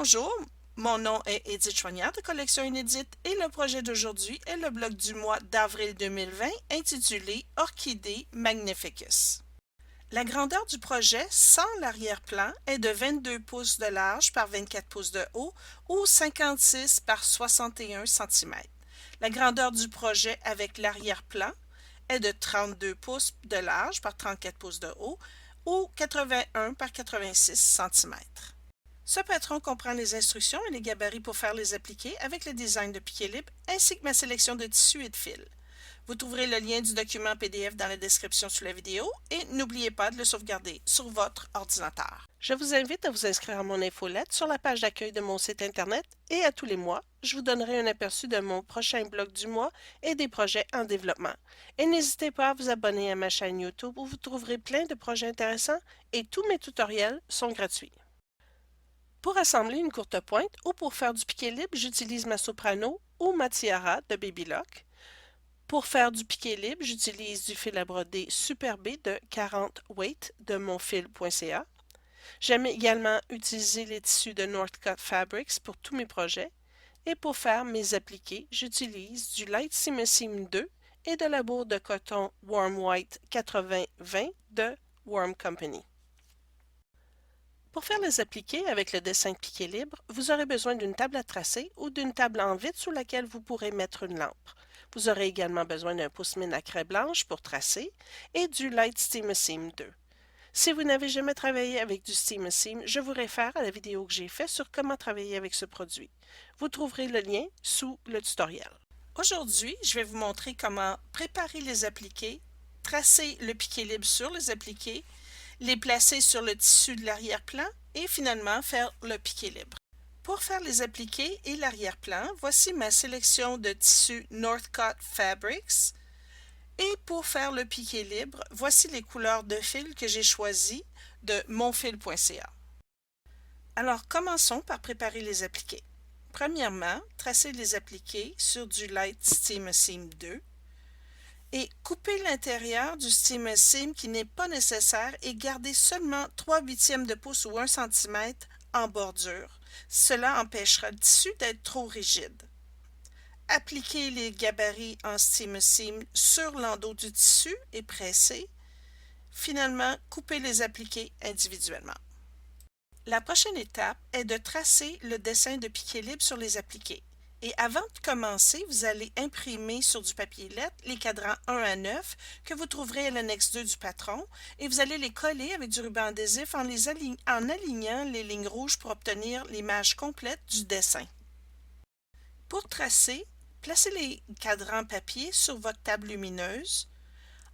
Bonjour, mon nom est Edith Choignard de Collection Inédite et le projet d'aujourd'hui est le blog du mois d'avril 2020 intitulé Orchidée Magnificus. La grandeur du projet sans l'arrière-plan est de 22 pouces de large par 24 pouces de haut ou 56 par 61 cm. La grandeur du projet avec l'arrière-plan est de 32 pouces de large par 34 pouces de haut ou 81 par 86 cm. Ce patron comprend les instructions et les gabarits pour faire les appliquer avec le design de piqué libre ainsi que ma sélection de tissus et de fils. Vous trouverez le lien du document PDF dans la description sous la vidéo et n'oubliez pas de le sauvegarder sur votre ordinateur. Je vous invite à vous inscrire à mon infolette sur la page d'accueil de mon site internet et à tous les mois, je vous donnerai un aperçu de mon prochain blog du mois et des projets en développement. Et n'hésitez pas à vous abonner à ma chaîne YouTube où vous trouverez plein de projets intéressants et tous mes tutoriels sont gratuits. Pour assembler une courte pointe ou pour faire du piqué libre, j'utilise ma soprano ou ma tiara de Babylock. Pour faire du piqué libre, j'utilise du fil à broder Super B de 40 weight de monfil.ca. J'aime également utiliser les tissus de Northcutt Fabrics pour tous mes projets. Et pour faire mes appliqués, j'utilise du Light Seam Seam 2 et de la bourre de coton Warm White 80-20 de Warm Company. Pour faire les appliqués avec le dessin de piqué libre, vous aurez besoin d'une table à tracer ou d'une table en vide sous laquelle vous pourrez mettre une lampe. Vous aurez également besoin d'un pouce-mine à craie blanche pour tracer et du Light Steam Seam 2. Si vous n'avez jamais travaillé avec du Steam Seam, je vous réfère à la vidéo que j'ai faite sur comment travailler avec ce produit. Vous trouverez le lien sous le tutoriel. Aujourd'hui, je vais vous montrer comment préparer les appliqués, tracer le piqué libre sur les appliqués, les placer sur le tissu de l'arrière-plan et finalement faire le piqué libre. Pour faire les appliqués et l'arrière-plan, voici ma sélection de tissus Northcutt Fabrics. Et pour faire le piqué libre, voici les couleurs de fil que j'ai choisies de monfil.ca. Alors, commençons par préparer les appliqués. Premièrement, tracez les appliqués sur du Light Steam Seam 2 et coupez l'intérieur du Steam Seam qui n'est pas nécessaire et gardez seulement 3/8 de pouce ou 1 cm en bordure. Cela empêchera le tissu d'être trop rigide. Appliquez les gabarits en Steam Seam sur l'endos du tissu et pressez. Finalement, coupez les appliqués individuellement. La prochaine étape est de tracer le dessin de piqué libre sur les appliqués. Et avant de commencer, vous allez imprimer sur du papier lettre les cadrans 1 à 9 que vous trouverez à l'annexe 2 du patron et vous allez les coller avec du ruban adhésif en alignant les lignes rouges pour obtenir l'image complète du dessin. Pour tracer, placez les cadrans papier sur votre table lumineuse.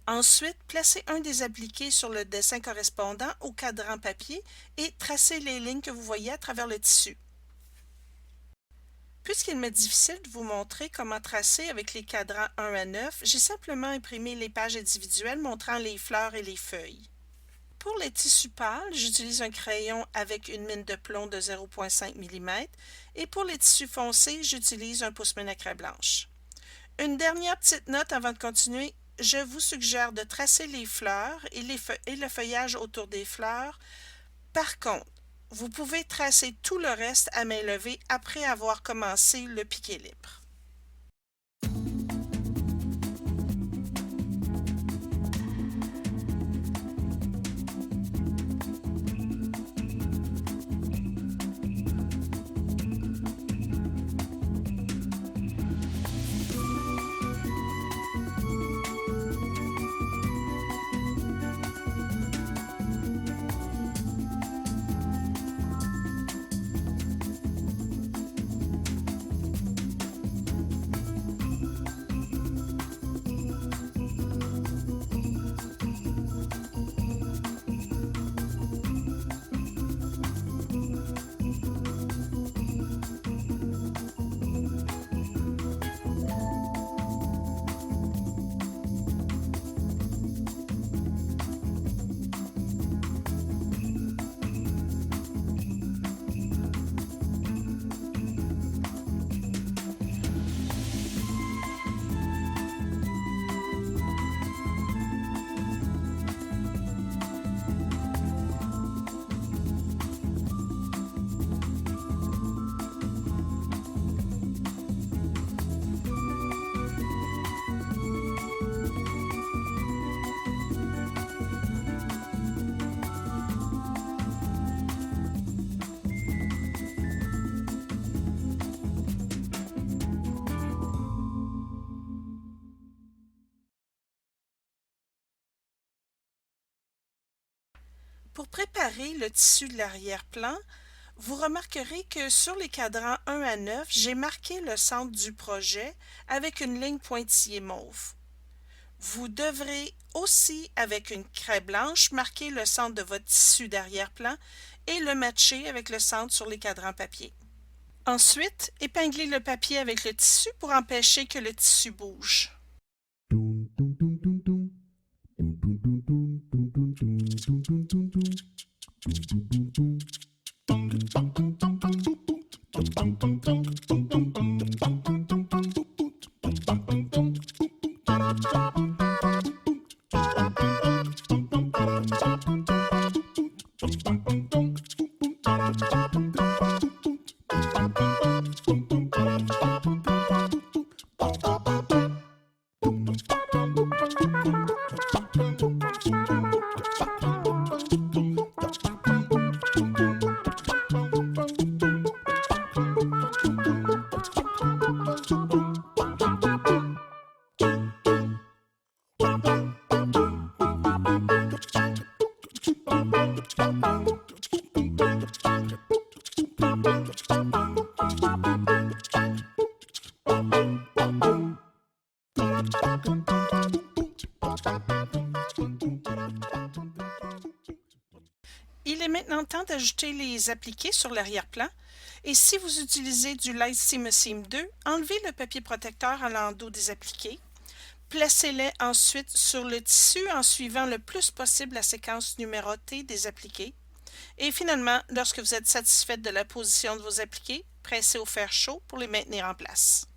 Ensuite, placez un des appliqués sur le dessin correspondant au cadran papier et tracez les lignes que vous voyez à travers le tissu. Puisqu'il m'est difficile de vous montrer comment tracer avec les cadrans 1 à 9, j'ai simplement imprimé les pages individuelles montrant les fleurs et les feuilles. Pour les tissus pâles, j'utilise un crayon avec une mine de plomb de 0,5 mm et pour les tissus foncés, j'utilise un pouce-mine à craie blanche. Une dernière petite note avant de continuer, je vous suggère de tracer les fleurs et le feuillage autour des fleurs. Par contre, vous pouvez tracer tout le reste à main levée après avoir commencé le piqué libre. Pour préparer le tissu de l'arrière-plan, vous remarquerez que sur les cadrans 1 à 9, j'ai marqué le centre du projet avec une ligne pointillée mauve. Vous devrez aussi, avec une craie blanche, marquer le centre de votre tissu d'arrière-plan et le matcher avec le centre sur les cadrans papier. Ensuite, épinglez le papier avec le tissu pour empêcher que le tissu bouge. Il est maintenant temps d'ajouter les appliqués sur l'arrière-plan. Et si vous utilisez du Light Seam 2, enlevez le papier protecteur à l'endos des appliqués. Placez-les ensuite sur le tissu en suivant le plus possible la séquence numérotée des appliqués. Et finalement, lorsque vous êtes satisfaite de la position de vos appliqués, pressez au fer chaud pour les maintenir en place.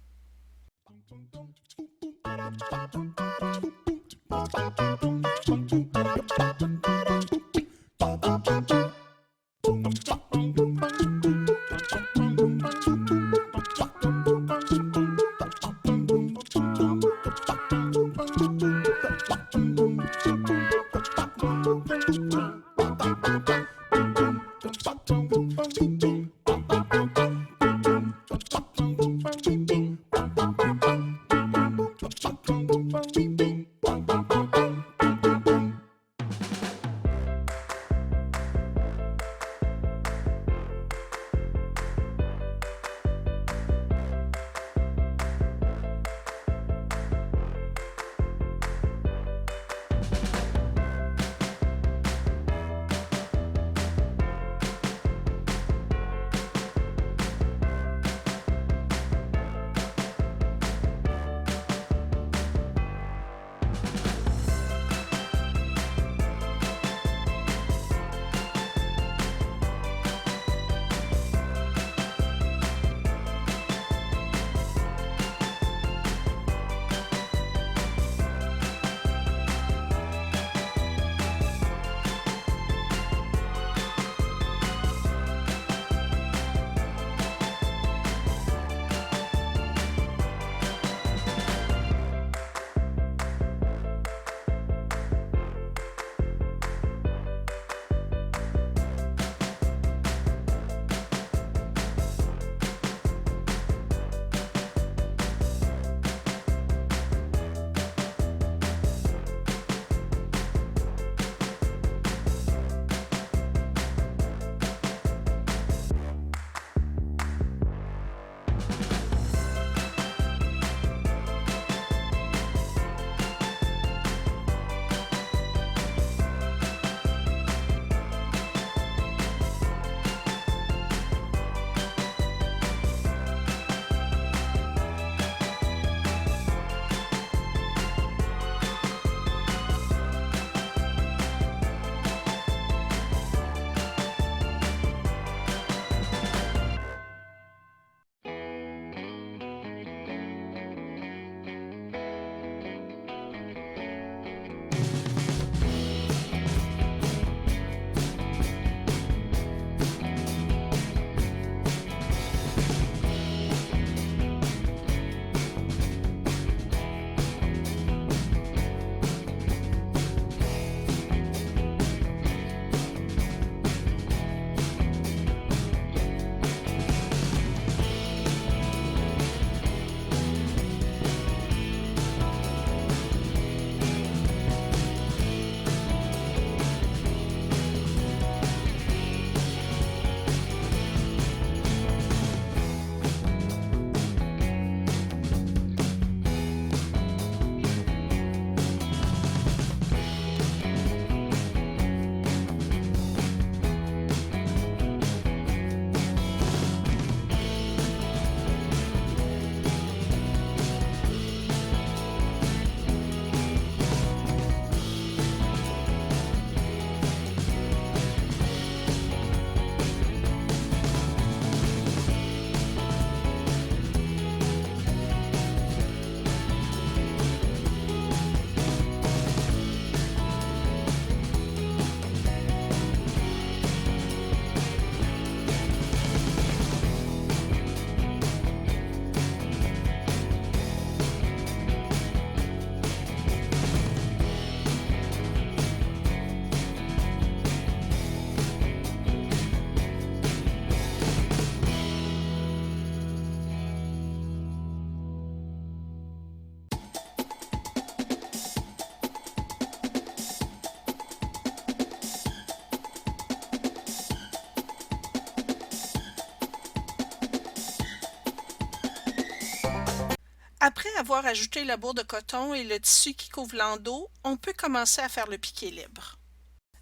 Après avoir ajouté la bourre de coton et le tissu qui couvre l'endos, on peut commencer à faire le piqué libre.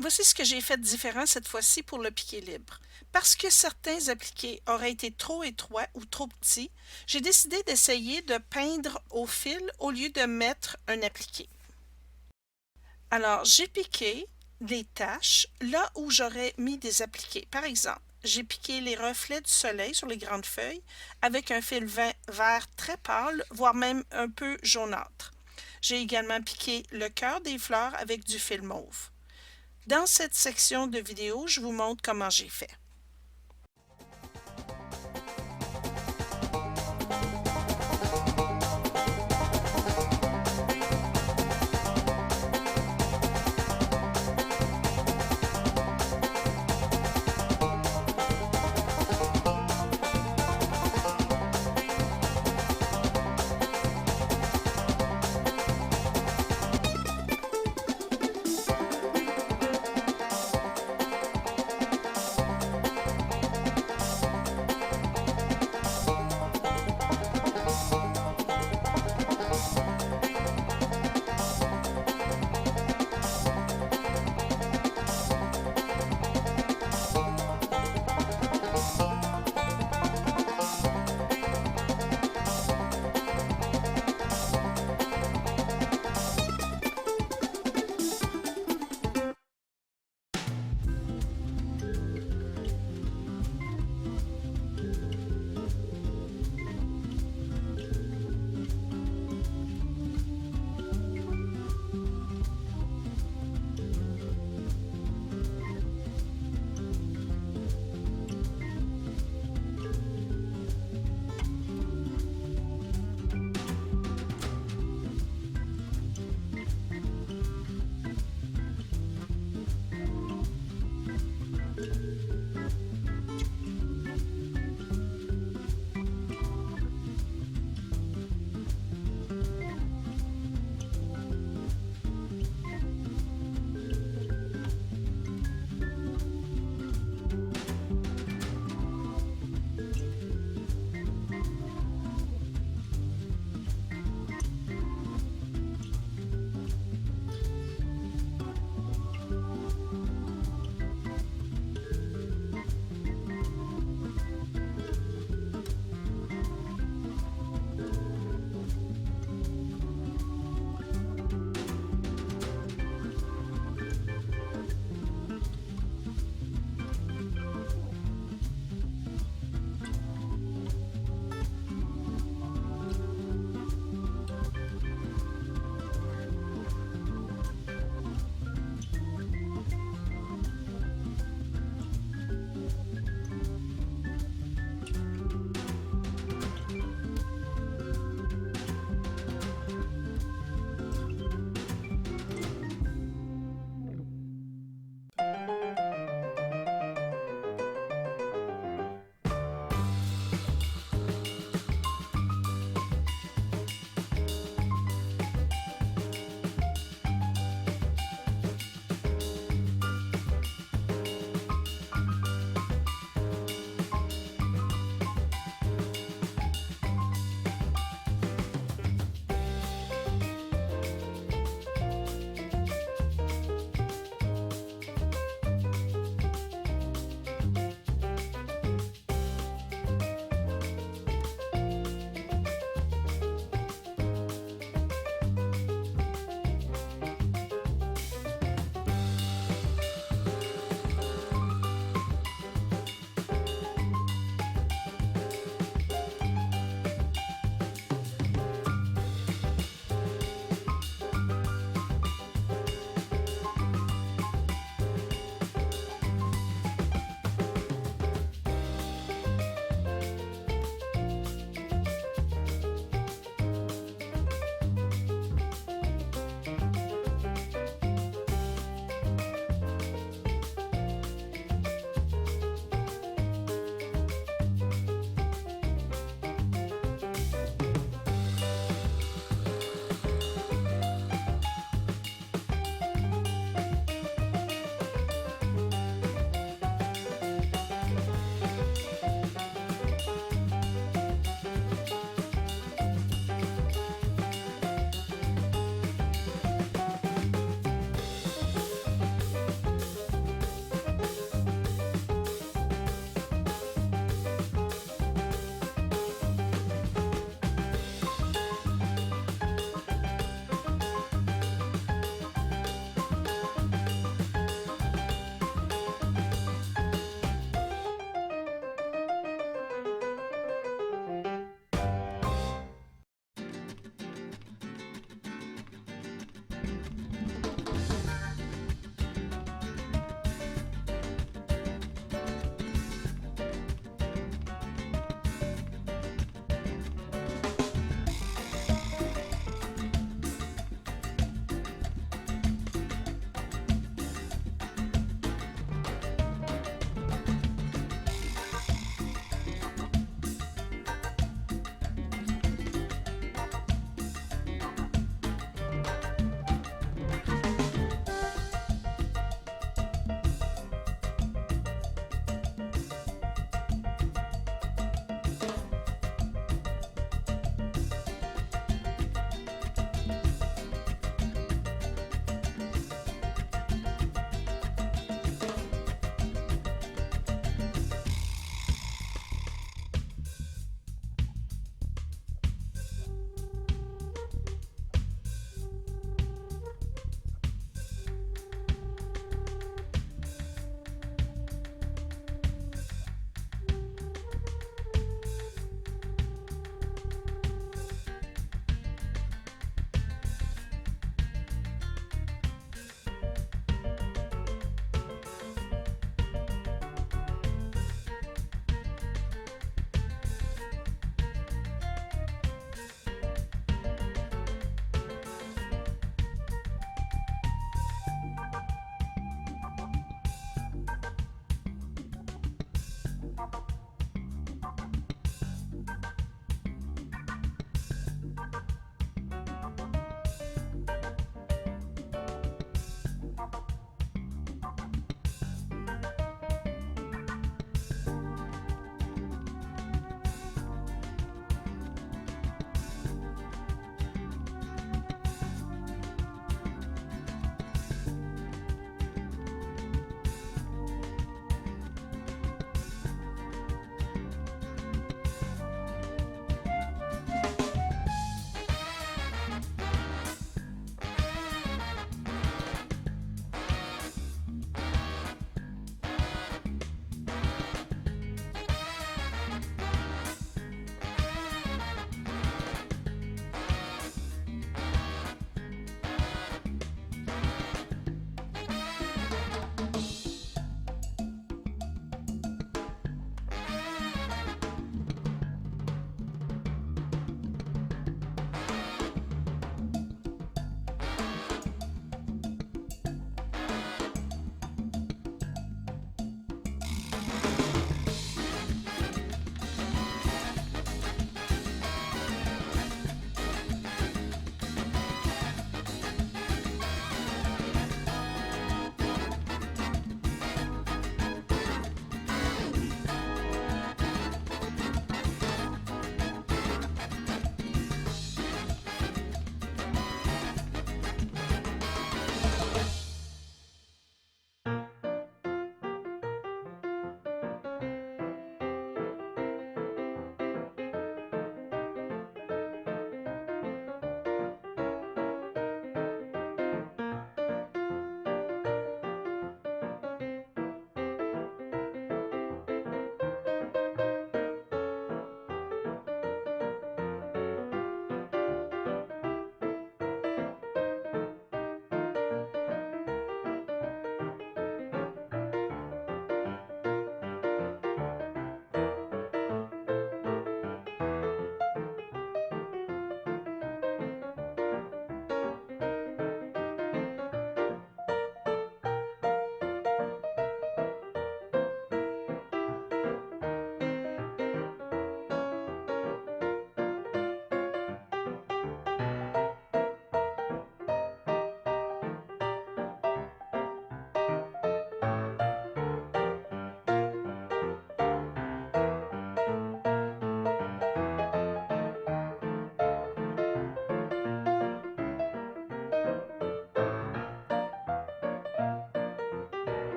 Voici ce que j'ai fait de différent cette fois-ci pour le piqué libre. Parce que certains appliqués auraient été trop étroits ou trop petits, j'ai décidé d'essayer de peindre au fil au lieu de mettre un appliqué. Alors, j'ai piqué des taches là où j'aurais mis des appliqués. Par exemple, j'ai piqué les reflets du soleil sur les grandes feuilles avec un fil vert très pâle, voire même un peu jaunâtre. J'ai également piqué le cœur des fleurs avec du fil mauve. Dans cette section de vidéo, je vous montre comment j'ai fait.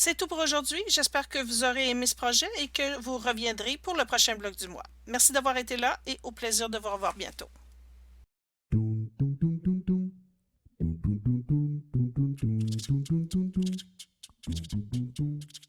C'est tout pour aujourd'hui. J'espère que vous aurez aimé ce projet et que vous reviendrez pour le prochain bloc du mois. Merci d'avoir été là et au plaisir de vous revoir bientôt. Dun, dun, dun, dun, dun. Dun, dun, dun, dun, dun, dun, dun, dun, dun, dun, dun. Dun, dun, dun, dun.